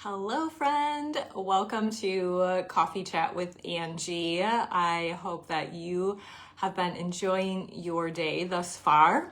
Hello, friend. Welcome to Coffee Chat with Angie. I hope that you have been enjoying your day thus far.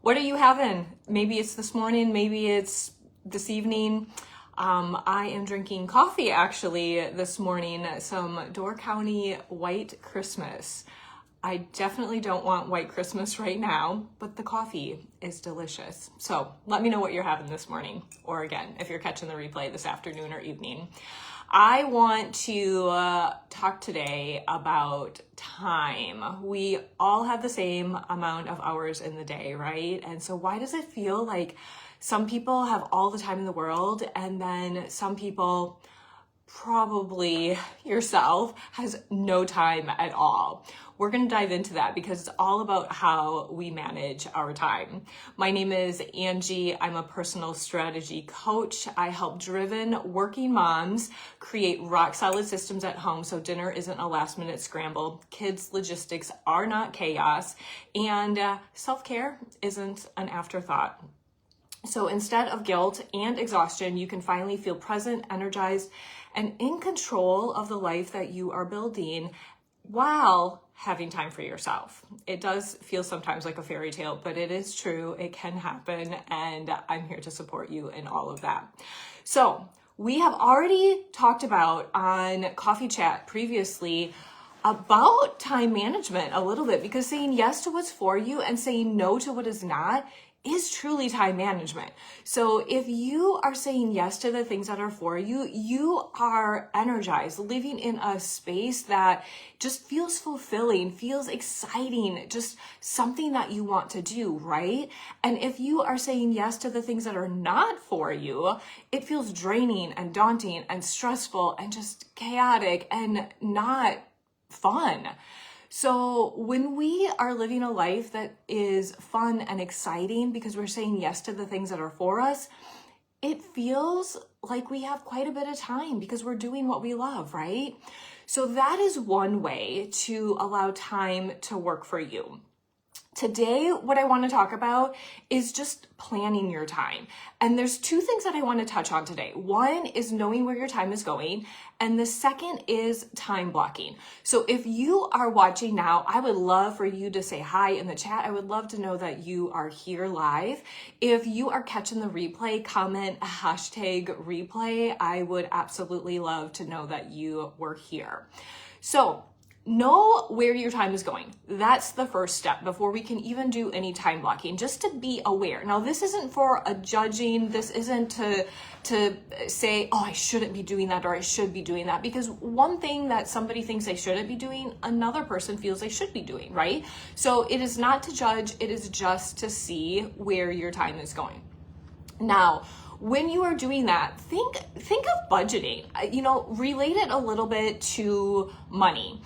What are you having? Maybe it's this morning, maybe it's this evening. I am drinking coffee actually this morning, some Door County White Christmas. I definitely don't want White Christmas right now, but the coffee is delicious. So let me know what you're having this morning, or again, if you're catching the replay this afternoon or evening. I want to talk today about time. We all have the same amount of hours in the day, right? And so why does it feel like some people have all the time in the world and then some people, probably yourself, has no time at all? We're going to dive into that because it's all about how we manage our time. My name is Angie. I'm a personal strategy coach. I help driven working moms create rock solid systems at home so dinner isn't a last minute scramble, kids' logistics are not chaos, and self-care isn't an afterthought. So instead of guilt and exhaustion, you can finally feel present, energized, and in control of the life that you are building while having time for yourself. It does feel sometimes like a fairy tale, but it is true. It can happen, and I'm here to support you in all of that. So we have already talked about on Coffee Chat previously about time management a little bit, because saying yes to what's for you and saying no to what is not is truly time management. So if you are saying yes to the things that are for you, you are energized, living in a space that just feels fulfilling, feels exciting, just something that you want to do, right? And if you are saying yes to the things that are not for you, it feels draining and daunting and stressful and just chaotic and not fun. So when we are living a life that is fun and exciting because we're saying yes to the things that are for us, it feels like we have quite a bit of time because we're doing what we love, right? So that is one way to allow time to work for you. Today, what I want to talk about is just planning your time. And there's two things that I want to touch on today. One is knowing where your time is going, and the second is time blocking. So if you are watching now, I would love for you to say hi in the chat. I would love to know that you are here live. If you are catching the replay, comment #replay. I would absolutely love to know that you were here. So know where your time is going. That's the first step before we can even do any time blocking, just to be aware. Now, this isn't for a judging. This isn't to say, oh, I shouldn't be doing that or I should be doing that, because one thing that somebody thinks they shouldn't be doing, another person feels they should be doing, right? So it is not to judge. It is just to see where your time is going. Now, when you are doing that, think of budgeting, relate it a little bit to money.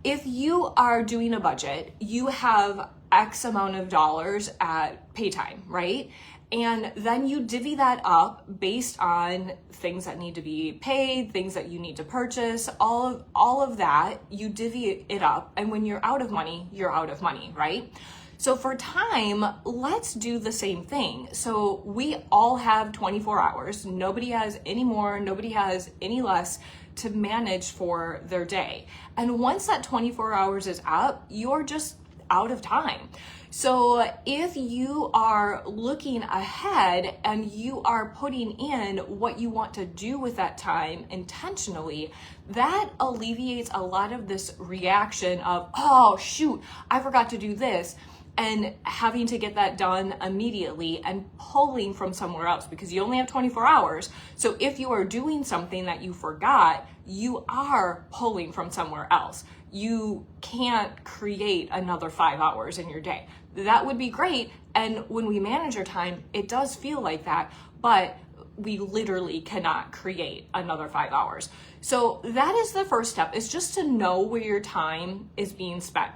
If you are doing a budget, you have X amount of dollars at pay time, right? And then you divvy that up based on things that need to be paid, things that you need to purchase, all of that, you divvy it up. And when you're out of money, you're out of money, right? So for time, let's do the same thing. So we all have 24 hours. Nobody has any more, nobody has any less to manage for their day. And once that 24 hours is up, you're just out of time. So if you are looking ahead and you are putting in what you want to do with that time intentionally, that alleviates a lot of this reaction of, oh shoot, I forgot to do this, and having to get that done immediately and pulling from somewhere else, because you only have 24 hours. So if you are doing something that you forgot, you are pulling from somewhere else. You can't create another 5 hours in your day. That would be great. And when we manage our time, it does feel like that, but we literally cannot create another 5 hours. So that is the first step, is just to know where your time is being spent.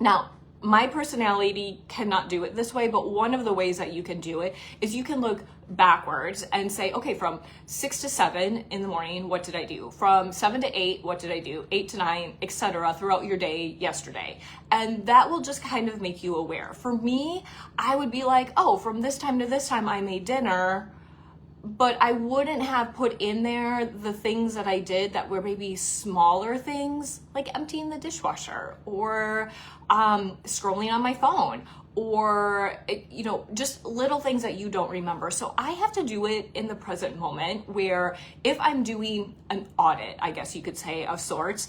Now, my personality cannot do it this way, but one of the ways that you can do it is you can look backwards and say, okay, from 6 to 7 in the morning, what did I do? From 7 to 8, what did I do? 8 to 9, etc. throughout your day yesterday. And that will just kind of make you aware. For me, I would be like, oh, from this time to this time, I made dinner. but I wouldn't have put in there the things that I did that were maybe smaller things, like emptying the dishwasher or scrolling on my phone, or, you know, just little things that you don't remember. So I have to do it in the present moment, where if I'm doing an audit, I guess you could say, of sorts,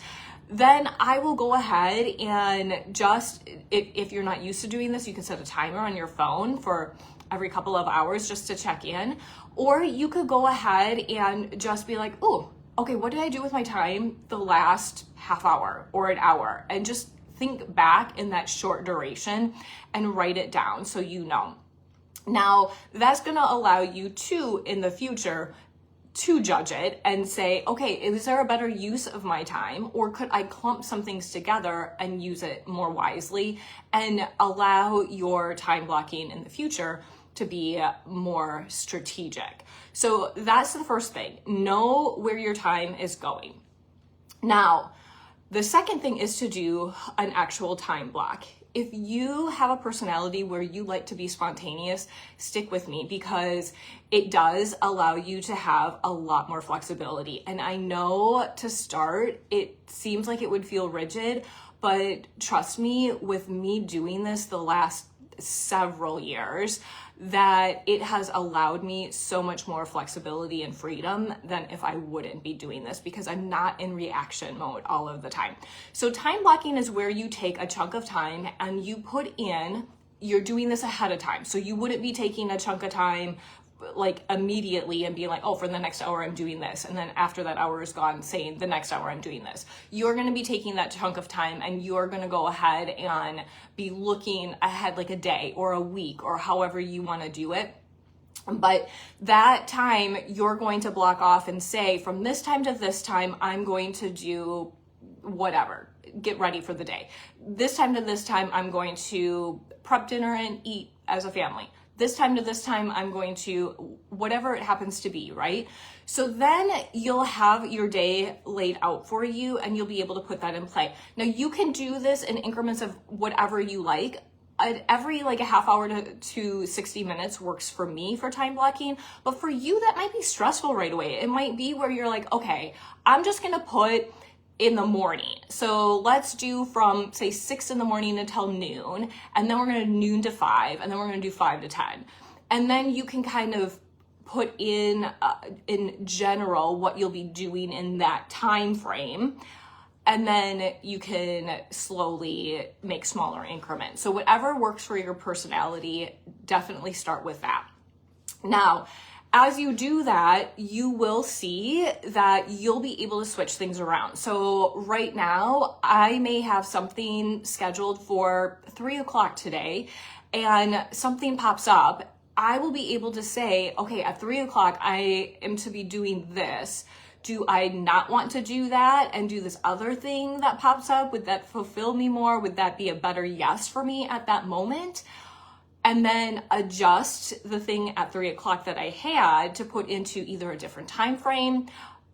then I will go ahead and just, if you're not used to doing this, you can set a timer on your phone for every couple of hours just to check in. Or you could go ahead and just be like, oh, okay, what did I do with my time the last half hour or an hour? And just think back in that short duration and write it down so you know. Now, that's gonna allow you to, in the future, to judge it and say, okay, is there a better use of my time, or could I clump some things together and use it more wisely and allow your time blocking in the future to be more strategic? So that's the first thing. Know where your time is going. Now, the second thing is to do an actual time block. If you have a personality where you like to be spontaneous, stick with me, because it does allow you to have a lot more flexibility. And I know to start, it seems like it would feel rigid, but trust me, with me doing this the last several years, that it has allowed me so much more flexibility and freedom than if I wouldn't be doing this, because I'm not in reaction mode all of the time. So time blocking is where you take a chunk of time and you put in, you're doing this ahead of time. So you wouldn't be taking a chunk of time like immediately and being like, oh, for the next hour I'm doing this, and then after that hour is gone saying the next hour I'm doing this. You're going to be taking that chunk of time and you're going to go ahead and be looking ahead like a day or a week or however you want to do it. But that time you're going to block off and say, from this time to this time I'm going to do whatever, get ready for the day. This time to this time I'm going to prep dinner and eat as a family. This time to this time, I'm going to, whatever it happens to be, right? So then you'll have your day laid out for you and you'll be able to put that in play. Now you can do this in increments of whatever you like. Every like a half hour to 60 minutes works for me for time blocking, but for you that might be stressful right away. It might be where you're like, okay, I'm just gonna put in the morning. So let's do from say 6 in the morning until noon, and then we're gonna noon to 5, and then we're gonna do 5 to 10. And then you can kind of put in general what you'll be doing in that time frame. And then you can slowly make smaller increments. So whatever works for your personality, definitely start with that. Now, as you do that, you will see that you'll be able to switch things around. So right now, I may have something scheduled for 3 o'clock today, and something pops up. I will be able to say, okay, at 3 o'clock, I am to be doing this. Do I not want to do that and do this other thing that pops up? Would that fulfill me more? Would that be a better yes for me at that moment? And then adjust the thing at 3 o'clock that I had to put into either a different time frame,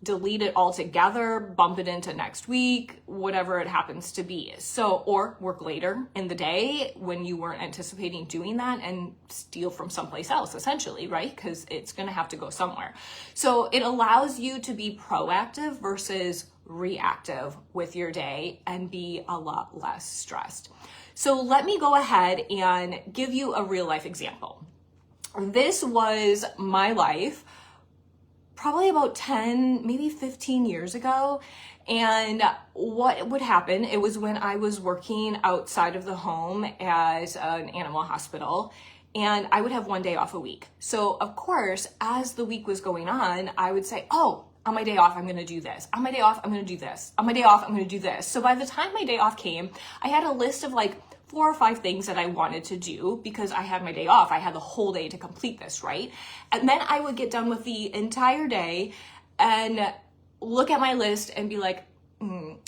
delete it altogether, bump it into next week, whatever it happens to be. So, or work later in the day when you weren't anticipating doing that and steal from someplace else, essentially, right? Because it's going to have to go somewhere. So it allows you to be proactive versus reactive with your day and be a lot less stressed. So let me go ahead and give you a real life example. This was my life probably about 10, maybe 15 years ago. And what would happen, it was when I was working outside of the home as an animal hospital, and I would have 1 day off a week. So of course, as the week was going on, I would say, oh, on my day off, I'm going to do this. On my day off, I'm going to do this. On my day off, I'm going to do this. So by the time my day off came, I had a list of like 4 or 5 things that I wanted to do because I had my day off. I had the whole day to complete this, right? And then I would get done with the entire day and look at my list and be like,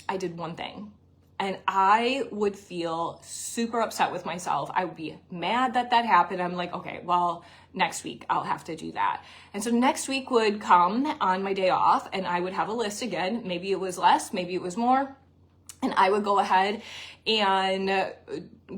I did one thing. And I would feel super upset with myself. I would be mad that that happened. I'm like, okay, well, next week I'll have to do that. And so next week would come on my day off and I would have a list again. Maybe it was less, maybe it was more. And I would go ahead and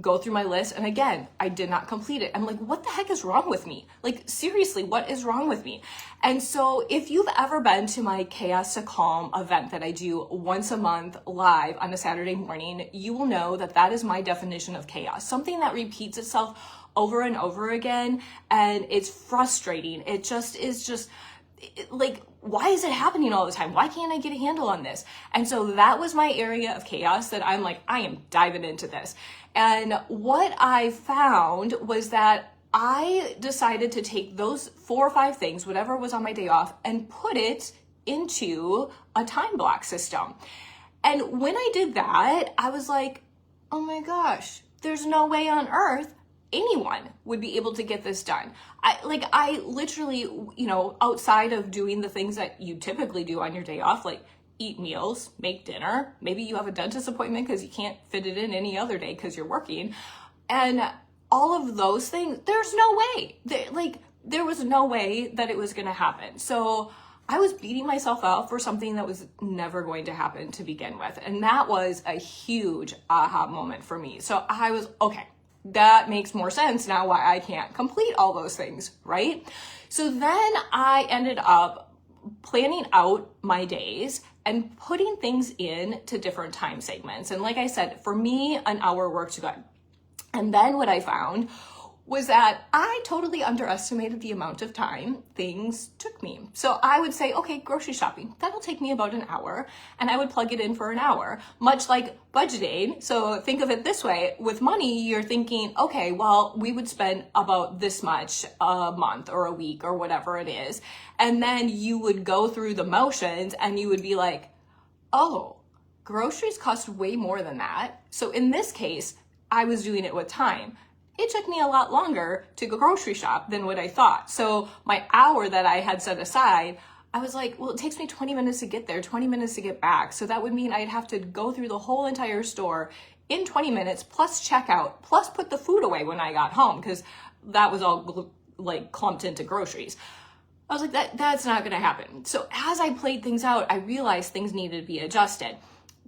go through my list. And again, I did not complete it. I'm like, what the heck is wrong with me? Like, seriously, what is wrong with me? And so if you've ever been to my Chaos to Calm event that I do once a month live on a Saturday morning, you will know that that is my definition of chaos. Something that repeats itself over and over again. And it's frustrating. It just is like, why is it happening all the time? Why can't I get a handle on this? And so that was my area of chaos that I'm like, I am diving into this. And what I found was that I decided to take those 4 or 5 things, whatever was on my day off, and put it into a time block system. And when I did that, I was like, oh my gosh, there's no way on earth anyone would be able to get this done. I literally, outside of doing the things that you typically do on your day off, like eat meals, make dinner, maybe you have a dentist appointment because you can't fit it in any other day because you're working, and all of those things, there's no way. There was no way that it was going to happen. So I was beating myself up for something that was never going to happen to begin with. And that was a huge aha moment for me. So I was, okay, that makes more sense now why I can't complete all those things, right? So then I ended up planning out my days and putting things in to different time segments. And like I said, for me, an hour worked good. And then what I found was that I totally underestimated the amount of time things took me. So I would say, okay, grocery shopping, that'll take me about an hour, and I would plug it in for an hour, much like budgeting. So think of it this way, with money, you're thinking, okay, well, we would spend about this much a month or a week or whatever it is. And then you would go through the motions and you would be like, oh, groceries cost way more than that. So in this case, I was doing it with time. It took me a lot longer to go grocery shop than what I thought. So my hour that I had set aside, I was like, well, it takes me 20 minutes to get there, 20 minutes to get back. So that would mean I'd have to go through the whole entire store in 20 minutes, plus checkout, plus put the food away when I got home, because that was all like clumped into groceries. I was like, that's not going to happen. So as I played things out, I realized things needed to be adjusted.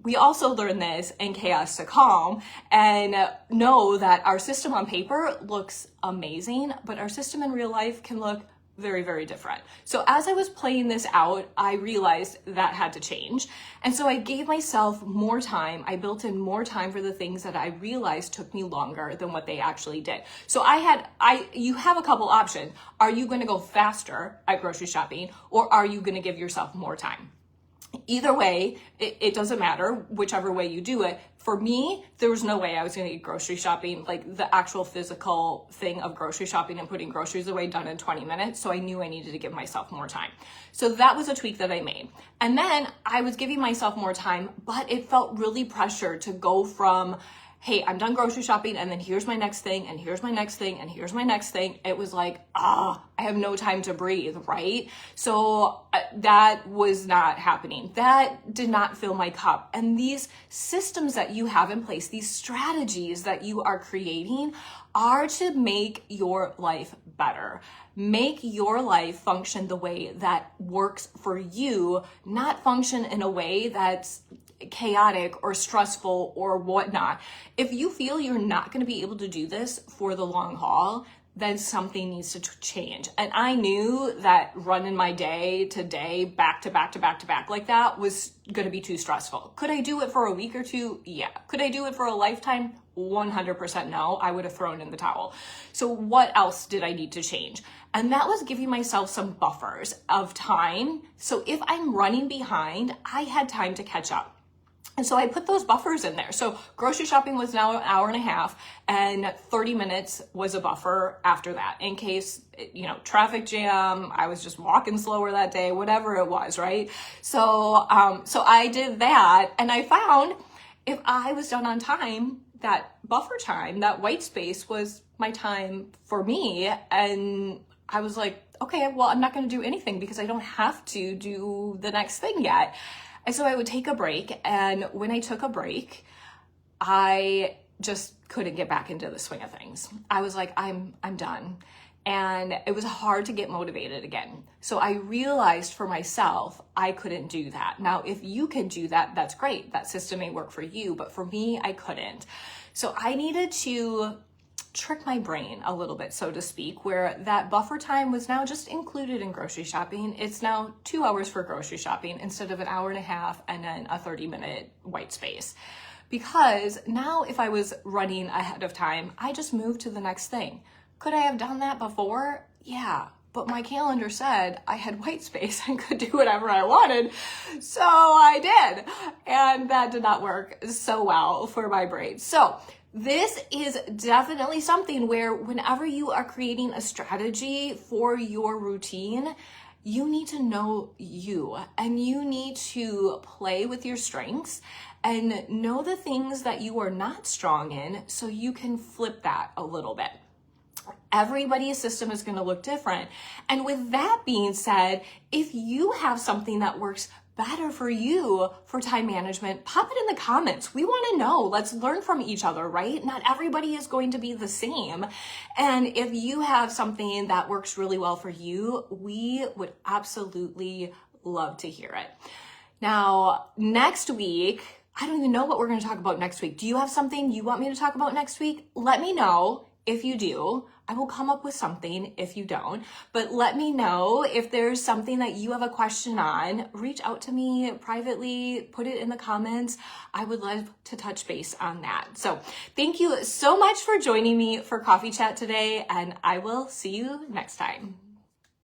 We also learned this in Chaos to Calm, and know that our system on paper looks amazing, but our system in real life can look very, very different. So as I was playing this out, I realized that had to change. And so I gave myself more time. I built in more time for the things that I realized took me longer than what they actually did. So you have a couple options. Are you going to go faster at grocery shopping, or are you going to give yourself more time? Either way, it doesn't matter, whichever way you do it. For me, there was no way I was going to get grocery shopping, like the actual physical thing of grocery shopping and putting groceries away, done in 20 minutes. So I knew I needed to give myself more time. So that was a tweak that I made. And then I was giving myself more time, but it felt really pressured to go from, hey, I'm done grocery shopping, and then here's my next thing, and here's my next thing, and here's my next thing. It was like, I have no time to breathe, right? So that was not happening. That did not fill my cup. And these systems that you have in place, these strategies that you are creating, are to make your life better. Make your life function the way that works for you, not function in a way that's chaotic or stressful or whatnot. If you feel you're not going to be able to do this for the long haul, then something needs to change. And I knew that running my day to day, back to back to back to back like that was going to be too stressful. Could I do it for a week or two? Yeah. Could I do it for a lifetime? 100% no. I would have thrown in the towel. So what else did I need to change? And that was giving myself some buffers of time. So if I'm running behind, I had time to catch up. And so I put those buffers in there. So grocery shopping was now an hour and a half, and 30 minutes was a buffer after that in case, traffic jam, I was just walking slower that day, whatever it was, right? So I did that, and I found if I was done on time, that buffer time, that white space was my time for me. And I was like, okay, well, I'm not going to do anything because I don't have to do the next thing yet. And so I would take a break, and when I took a break, I just couldn't get back into the swing of things. I was like, I'm done. and it was hard to get motivated again. So I realized for myself, I couldn't do that. Now, if you can do that, that's great. That system may work for you, but for me, I couldn't. So I needed to trick my brain a little bit, so to speak, where that buffer time was now just included in grocery shopping. It's now 2 hours for grocery shopping instead of an hour and a half and then a 30-minute white space. Because now if I was running ahead of time, I just moved to the next thing. Could I have done that before? Yeah, but my calendar said I had white space and could do whatever I wanted, so I did. And that did not work so well for my brain. So this is definitely something where whenever you are creating a strategy for your routine, you need to know you, and you need to play with your strengths and know the things that you are not strong in so you can flip that a little bit. Everybody's system is going to look different. And with that being said, if you have something that works better for you for time management, pop it in the comments. We want to know. Let's learn from each other, right? Not everybody is going to be the same. And if you have something that works really well for you, we would absolutely love to hear it. Now, next week, I don't even know what we're going to talk about next week. Do you have something you want me to talk about next week? Let me know. If you do, I will come up with something if you don't, but let me know if there's something that you have a question on. Reach out to me privately, put it in the comments. I would love to touch base on that. So thank you so much for joining me for Coffee Chat today, and I will see you next time.